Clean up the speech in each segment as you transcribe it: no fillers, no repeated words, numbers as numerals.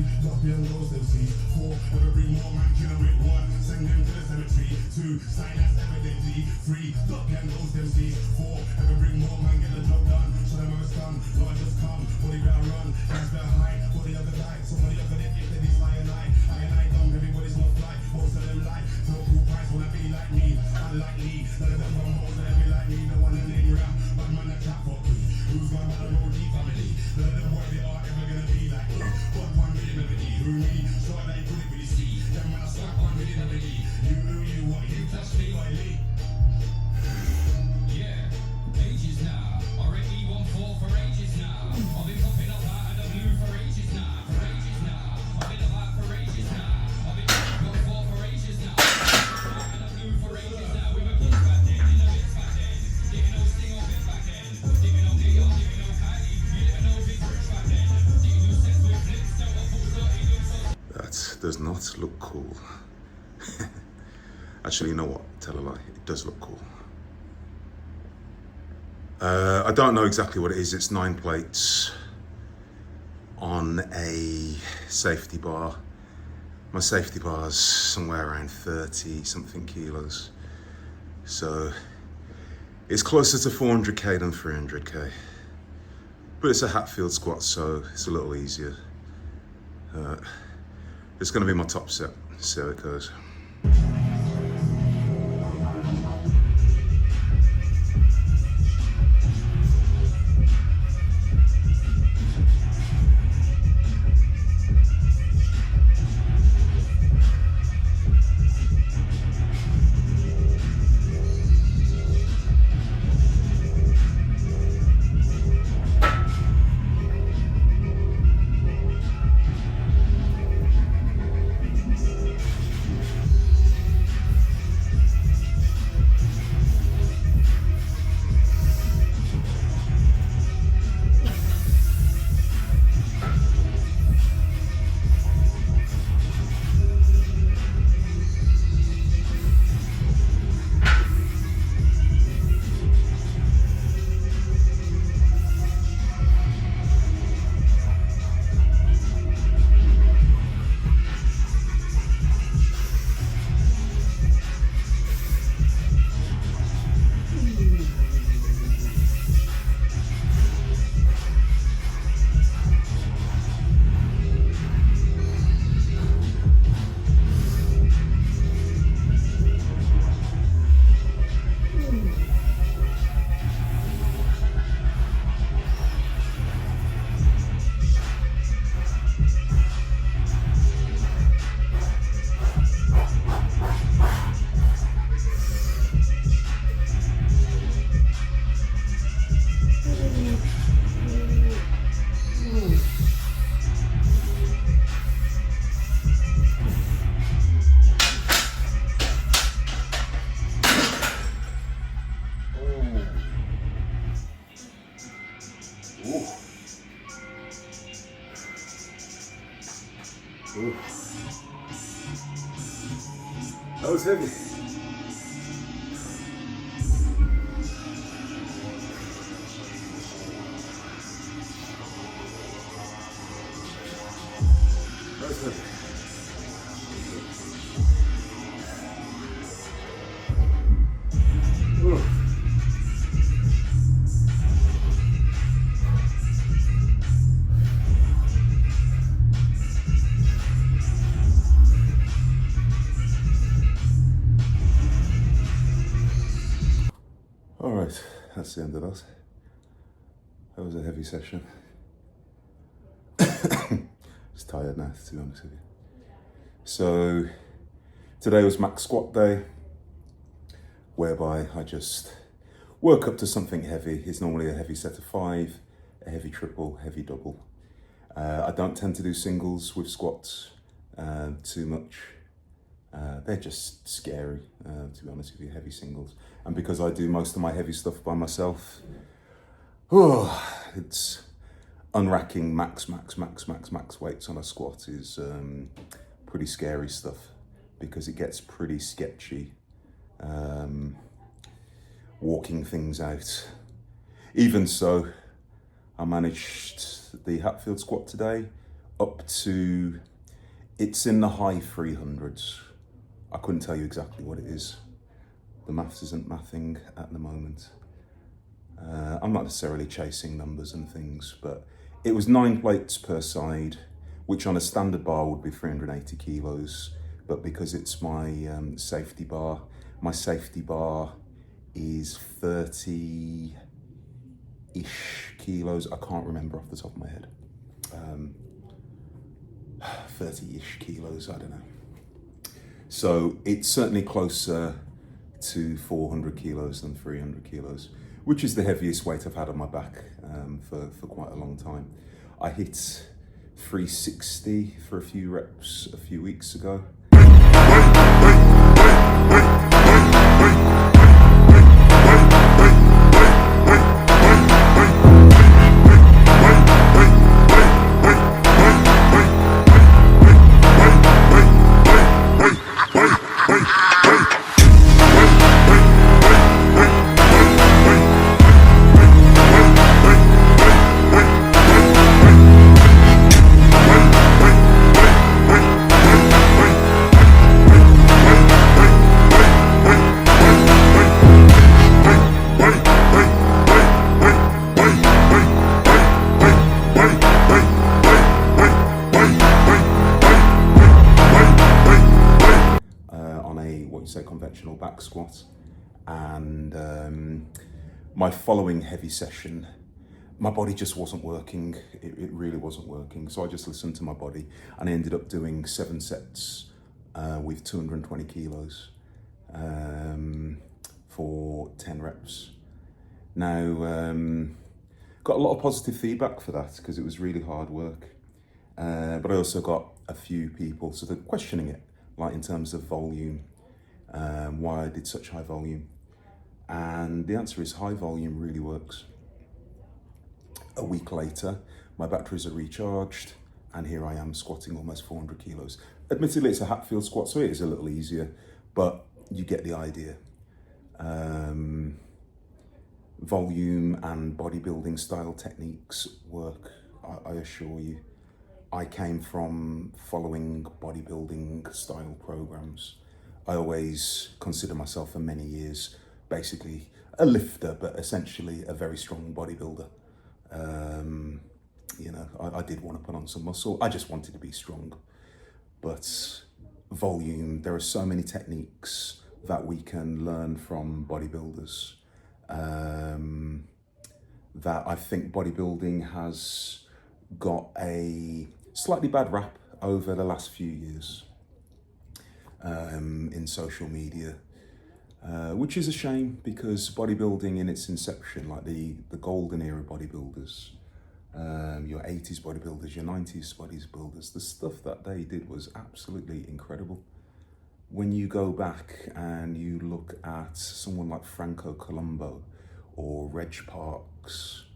3, drop your nose, them see. 4, ever bring more man, kill them with 1, send them to the cemetery. 2, sign that's evidently. 3, drop your nose, them see. 4, ever bring more man, get the job done. Show them how it's done, Lord just come, body better run. Hands better hide, body other die. Somebody other did it, then it's I and I dumb, everybody's not fly. Most of them lie, no cool price, wanna be like me. Unlikely, none of them run hoes, and be like me. No one in the rap, but man that trap for me. Who's gonna have a road family? None of them worry they are ever gonna be like me. But 1 million melody, who me? So I couldn't really see. Them when I start 1 million melody. You, what you touch me, Wiley. Yeah, ages now. Already 1-4 for ages now. I've been popping up out of the blue for ages now. For ages now. I've been about for ages now. I've been 1-4 for ages now. Out of the blue for ages now. We were kids back then, you know it's back then. Didn't know Sting or Bit back then. Didn't know Dion, didn't know Kylie. You didn't know Big Rich back then. Didn't do sex with flips, don't know full dirty looks. That does not look cool. Actually, you know what? Tell a lie. It does look cool. I don't know exactly what it is. It's 9 plates on a safety bar. My safety bar's somewhere around 30 something kilos. So it's closer to 400k than 300k. But it's a Hatfield squat, so it's a little easier. It's gonna be my top set. See how it goes. Ooh. That was heavy. That was heavy. Ooh. All right, that's the end of that. That was a heavy session. Just tired now, to be honest with you. So today was max squat day, whereby I just work up to something heavy. It's normally a heavy set of 5, a heavy triple, heavy double. I don't tend to do singles with squats too much. They're just scary, to be honest with you, heavy singles. And because I do most of my heavy stuff by myself, it's unracking max weights on a squat is pretty scary stuff, because it gets pretty sketchy walking things out. Even so, I managed the Hatfield squat today up to, it's in the high 300s. I couldn't tell you exactly what it is. The maths isn't mathing at the moment. I'm not necessarily chasing numbers and things, but it was 9 plates per side, which on a standard bar would be 380 kilos. But because it's my safety bar is 30-ish kilos. I can't remember off the top of my head. 30-ish kilos, I don't know. So it's certainly closer to 400 kilos than 300 kilos, which is the heaviest weight I've had on my back for quite a long time. I hit 360 for a few reps a few weeks ago. Conventional back squat, and my following heavy session, my body just wasn't working. It really wasn't working. So I just listened to my body, and I ended up doing 7 sets with 220 kilos for 10 reps. Now, got a lot of positive feedback for that because it was really hard work. But I also got a few people sort of questioning it, like in terms of volume. Why I did such high volume, and the answer is high volume really works. A week later, my batteries are recharged, and here I am squatting almost 400 kilos. Admittedly, it's a Hatfield squat, so it is a little easier, but you get the idea. Volume and bodybuilding style techniques work, I assure you. I came from following bodybuilding style programs. I always consider myself for many years basically a lifter, but essentially a very strong bodybuilder. I did want to put on some muscle. I just wanted to be strong. But volume, there are so many techniques that we can learn from bodybuilders that I think bodybuilding has got a slightly bad rap over the last few years. In social media, which is a shame because bodybuilding in its inception, like the golden era bodybuilders, your 80s bodybuilders, your 90s bodybuilders, the stuff that they did was absolutely incredible. When you go back and you look at someone like Franco Columbu or Reg Parks,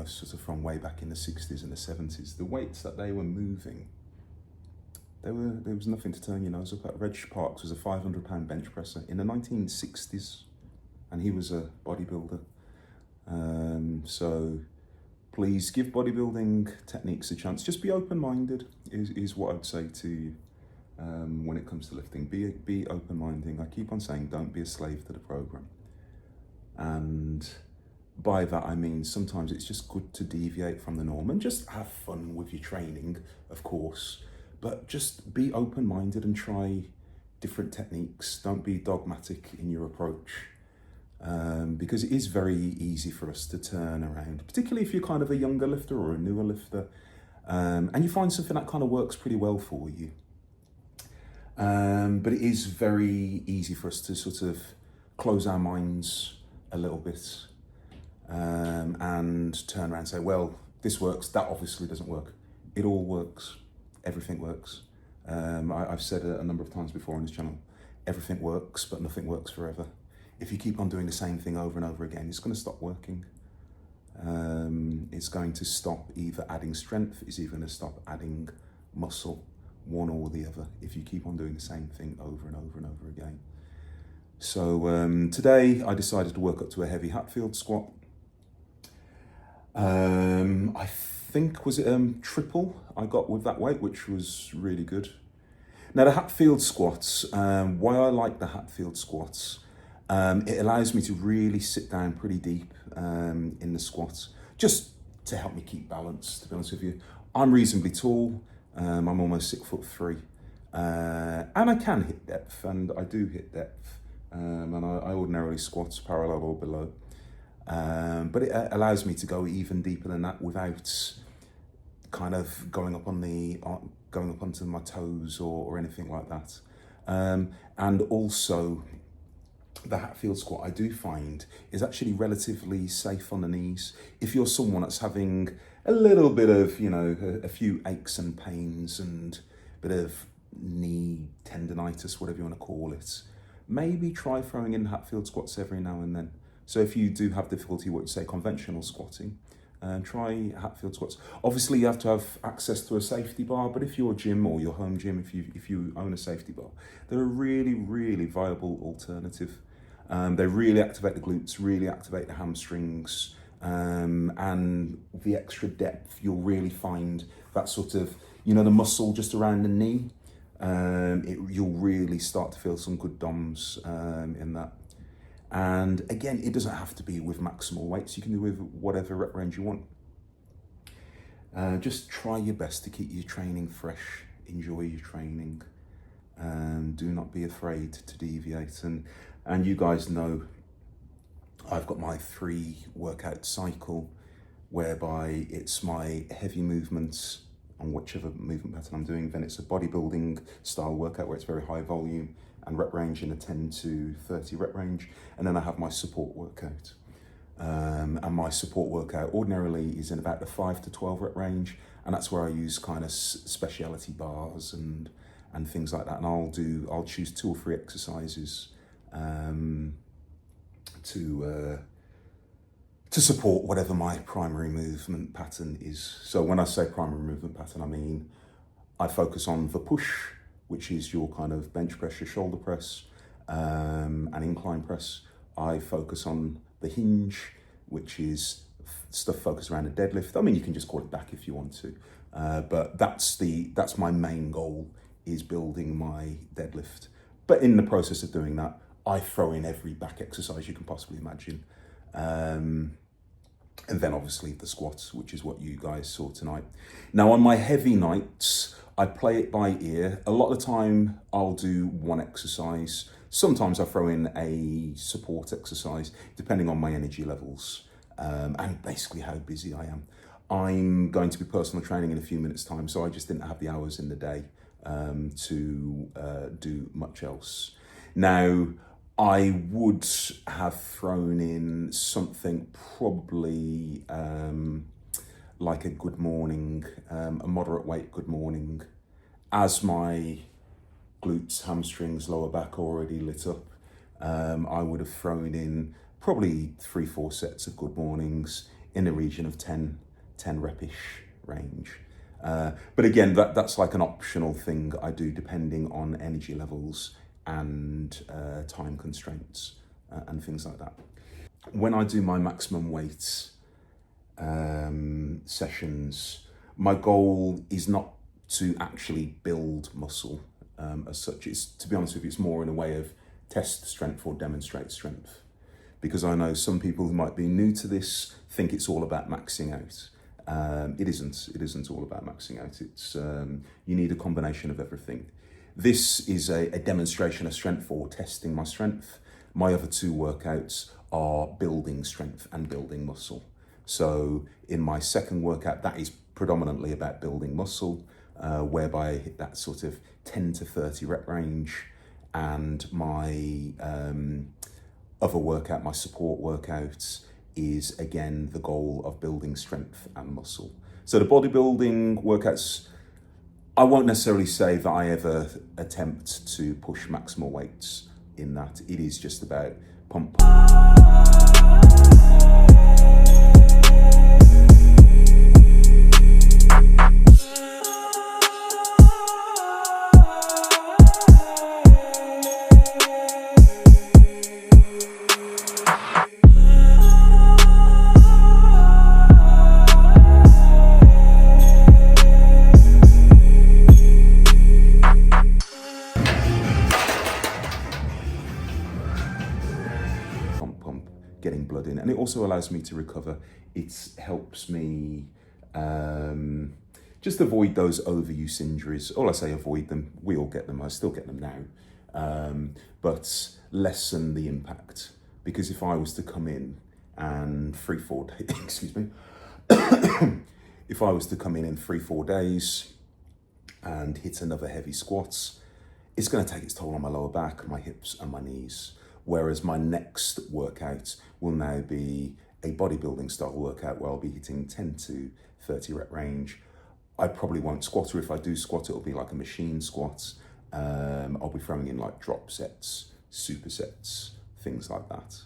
sort of from way back in the 60s and the 70s, the weights that they were moving, there was nothing to turn your nose up at. Reg Parks was a 500-pound bench presser in the 1960s, and he was a bodybuilder. So please give bodybuilding techniques a chance. Just be open-minded is what I'd say to you when it comes to lifting. Be open-minded. I keep on saying don't be a slave to the program. And by that I mean sometimes it's just good to deviate from the norm and just have fun with your training, of course. But just be open-minded and try different techniques. Don't be dogmatic in your approach, because it is very easy for us to turn around, particularly if you're kind of a younger lifter or a newer lifter, and you find something that kind of works pretty well for you. But it is very easy for us to sort of close our minds a little bit and turn around and say, well, this works, that obviously doesn't work. It all works. Everything works. I've said it a number of times before on this channel, everything works, but nothing works forever. If you keep on doing the same thing over and over again, it's going to stop working. It's going to stop either adding strength, it's either going to stop adding muscle, one or the other, if you keep on doing the same thing over and over and over again. So today I decided to work up to a heavy Hatfield squat. I think, was it triple I got with that weight, which was really good. Now the Hatfield squats, why I like the Hatfield squats, it allows me to really sit down pretty deep in the squats, just to help me keep balance, to be honest with you. I'm reasonably tall, I'm almost 6'3", and I can hit depth, and I do hit depth, and I ordinarily squat parallel or below. But it allows me to go even deeper than that without kind of going up onto my toes or anything like that. And also, the Hatfield squat I do find is actually relatively safe on the knees. If you're someone that's having a little bit of, a few aches and pains and a bit of knee tendonitis, whatever you want to call it, maybe try throwing in Hatfield squats every now and then. So if you do have difficulty, what you say, conventional squatting, try Hatfield squats. Obviously, you have to have access to a safety bar, but if your gym or your home gym, if you own a safety bar, they're a really, really viable alternative. They really activate the glutes, really activate the hamstrings, and the extra depth, you'll really find that sort of, the muscle just around the knee. You'll really start to feel some good DOMs in that. And again, it doesn't have to be with maximal weights. You can do with whatever rep range you want. Just try your best to keep your training fresh. Enjoy your training. Do not be afraid to deviate. And you guys know I've got my 3 workout cycle, whereby it's my heavy movements on whichever movement pattern I'm doing. Then it's a bodybuilding style workout where it's very high volume and rep range in a 10 to 30 rep range. And then I have my support workout. And my support workout ordinarily is in about the 5 to 12 rep range. And that's where I use kind of speciality bars and things like that. And I'll choose 2 or 3 exercises to support whatever my primary movement pattern is. So when I say primary movement pattern, I mean, I focus on the push, which is your kind of bench press, your shoulder press, and incline press. I focus on the hinge, which is stuff focused around a deadlift. I mean, you can just call it back if you want to, but that's my main goal, is building my deadlift. But in the process of doing that, I throw in every back exercise you can possibly imagine. And then obviously the squats, which is what you guys saw tonight. Now on my heavy nights, I play it by ear. A lot of the time I'll do one exercise. Sometimes I throw in a support exercise, depending on my energy levels, and basically how busy I am. I'm going to be personal training in a few minutes time, so I just didn't have the hours in the day to do much else. Now, I would have thrown in something probably like a good morning, a moderate weight good morning, as my glutes, hamstrings, lower back already lit up. I would have thrown in probably 3-4 sets of good mornings in the region of 10 rep-ish range. But again, that's like an optional thing I do depending on energy levels and time constraints and things like that. When I do my maximum weight sessions, my goal is not to actually build muscle as such. It's, to be honest with you, it's more in a way of test strength or demonstrate strength. Because I know some people who might be new to this think it's all about maxing out. It isn't all about maxing out. It's you need a combination of everything. This is a demonstration of strength or testing my strength. My other 2 workouts are building strength and building muscle. So in my second workout, that is predominantly about building muscle, whereby I hit that sort of 10 to 30 rep range. And my other workout, my support workouts, is again the goal of building strength and muscle. So the bodybuilding workouts, I won't necessarily say that I ever attempt to push maximal weights in that. It is just about pump. also allows me to recover. It helps me just avoid those overuse injuries. All I say, avoid them. We all get them. I still get them now. But lessen the impact. Because if I was to come in and 3-4 days, excuse me, if I was to come in 3-4 days and hit another heavy squats, it's going to take its toll on my lower back, my hips and my knees. Whereas my next workout will now be a bodybuilding style workout where I'll be hitting 10 to 30 rep range. I probably won't squat, or if I do squat, it'll be like a machine squat. I'll be throwing in like drop sets, supersets, things like that.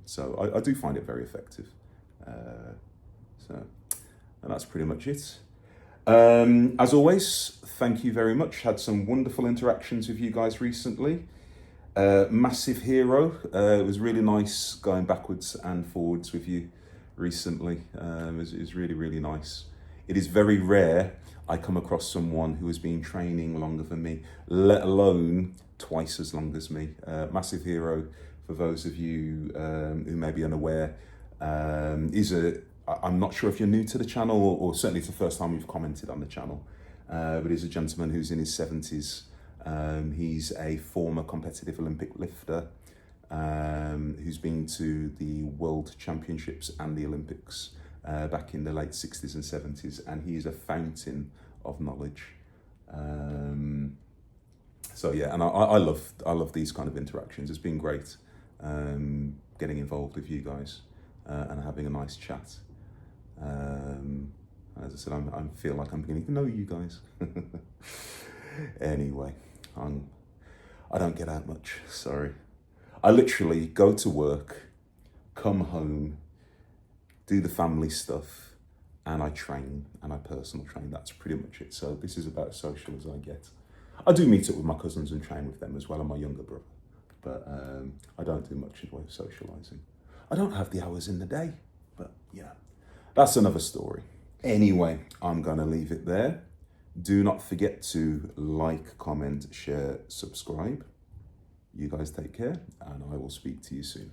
So I do find it very effective. And that's pretty much it. As always, thank you very much. Had some wonderful interactions with you guys recently. Massive hero. It was really nice going backwards and forwards with you recently. It was really, really nice. It is very rare I come across someone who has been training longer than me, let alone twice as long as me. Massive hero, for those of you who may be unaware, I'm not sure if you're new to the channel, or certainly it's the first time you've commented on the channel, but he's a gentleman who's in his 70s. He's a former competitive Olympic lifter who's been to the World Championships and the Olympics back in the late 60s and 70s, and he is a fountain of knowledge. So yeah, and I love these kind of interactions. It's been great getting involved with you guys and having a nice chat. As I said, I feel like I'm getting to know you guys. Anyway, I don't get out much, sorry. I literally go to work, come home, do the family stuff, and I train, and I personal train. That's pretty much it. So this is about as social as I get. I do meet up with my cousins and train with them as well, and my younger brother. But I don't do much in the way of socialising. I don't have the hours in the day, but yeah, that's another story. Anyway, I'm going to leave it there. Do not forget to like, comment, share, subscribe. You guys take care, and I will speak to you soon.